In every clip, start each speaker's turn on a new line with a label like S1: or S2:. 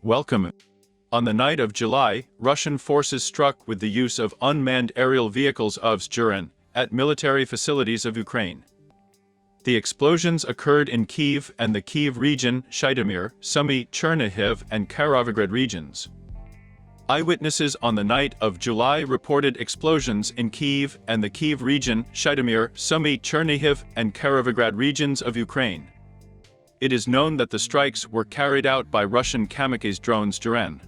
S1: Welcome. On the night of July, Russian forces struck with the use of unmanned aerial vehicles of Juran at military facilities of Ukraine. The explosions occurred in Kyiv and the Kyiv region, Zhytomyr, Sumy, Chernihiv, and Kirovograd regions. Eyewitnesses on the night of July reported explosions in Kyiv and the Kyiv region, Zhytomyr, Sumy, Chernihiv, and Kirovograd regions of Ukraine. It is known that the strikes were carried out by Russian kamikaze drones Juran.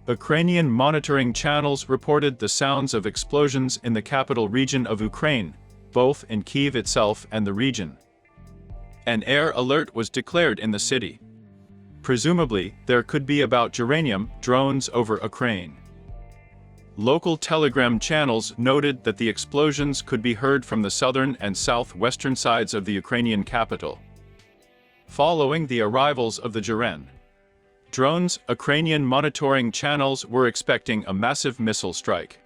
S1: Ukrainian monitoring channels reported the sounds of explosions in the capital region of Ukraine, both in Kyiv itself and the region. An air alert was declared in the city. Presumably, there could be about uranium drones over Ukraine. Local telegram channels noted that the explosions could be heard from the southern and southwestern sides of the Ukrainian capital. Following the arrivals of the Juran drones, Ukrainian monitoring channels were expecting a massive missile strike.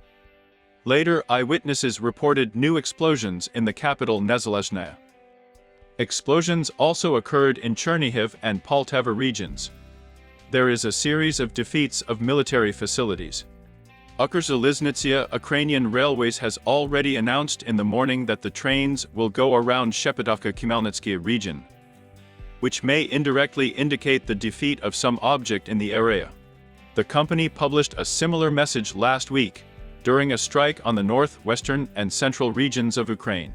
S1: Later, eyewitnesses reported new explosions in the capital Nezalezhne. Explosions also occurred in Chernihiv and Poltava regions. There is a series of defeats of military facilities. Ukrzaliznytsia Ukrainian Railways has already announced in the morning that the trains will go around Shepetavka-Khmelnytskyi region, which may indirectly indicate the defeat of some object in the area. The company published a similar message last week, during a strike on the northwestern and central regions of Ukraine.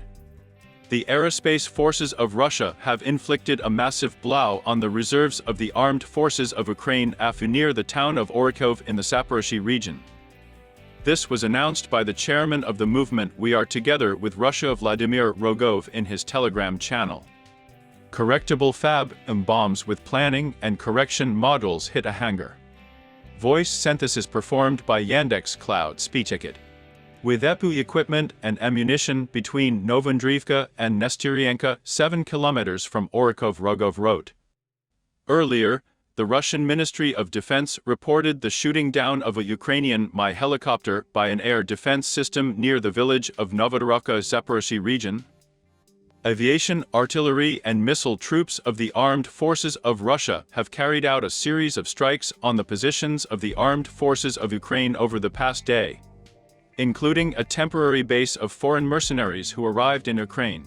S1: The aerospace forces of Russia have inflicted a massive blow on the reserves of the armed forces of Ukraine near the town of Orakov in the Zaporozhye region. This was announced by the chairman of the movement We Are Together with Russia, Vladimir Rogov, in his Telegram channel. Correctable fab bombs with planning and correction modules hit a hangar. Voice synthesis performed by Yandex Cloud SpeechKit. With EPU equipment and ammunition between Novandrivka and Nestyryanka, 7 kilometers from Orakov, Rogov wrote. Earlier, the Russian Ministry of Defense reported the shooting down of a Ukrainian Mi helicopter by an air defense system near the village of Novodorivka, Zaporozhye region. Aviation, artillery, and missile troops of the armed forces of Russia have carried out a series of strikes on the positions of the armed forces of Ukraine over the past day, including a temporary base of foreign mercenaries who arrived in Ukraine.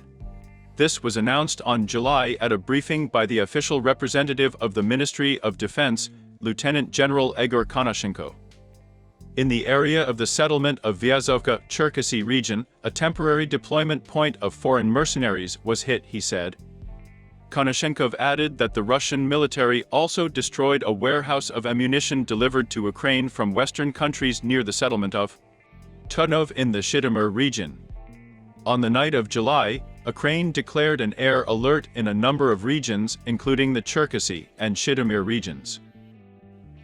S1: This was announced on July at a briefing by the official representative of the Ministry of Defense, Lieutenant General Egor Konashenko. In the area of the settlement of Vyazovka, Cherkasy region, a temporary deployment point of foreign mercenaries was hit, he said. Konashenkov added that the Russian military also destroyed a warehouse of ammunition delivered to Ukraine from Western countries near the settlement of Tunov in the Zhytomyr region. On the night of July, Ukraine declared an air alert in a number of regions, including the Cherkasy and Zhytomyr regions.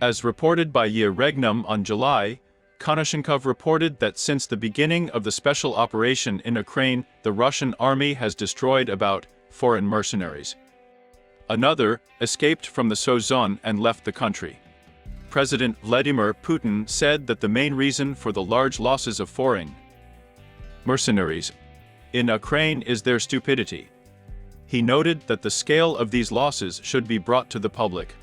S1: As reported by Yeregnum on July, Konashenkov reported that since the beginning of the special operation in Ukraine, the Russian army has destroyed about foreign mercenaries. Another escaped from the SO zone and left the country. President Vladimir Putin said that the main reason for the large losses of foreign mercenaries in Ukraine is their stupidity. He noted that the scale of these losses should be brought to the public.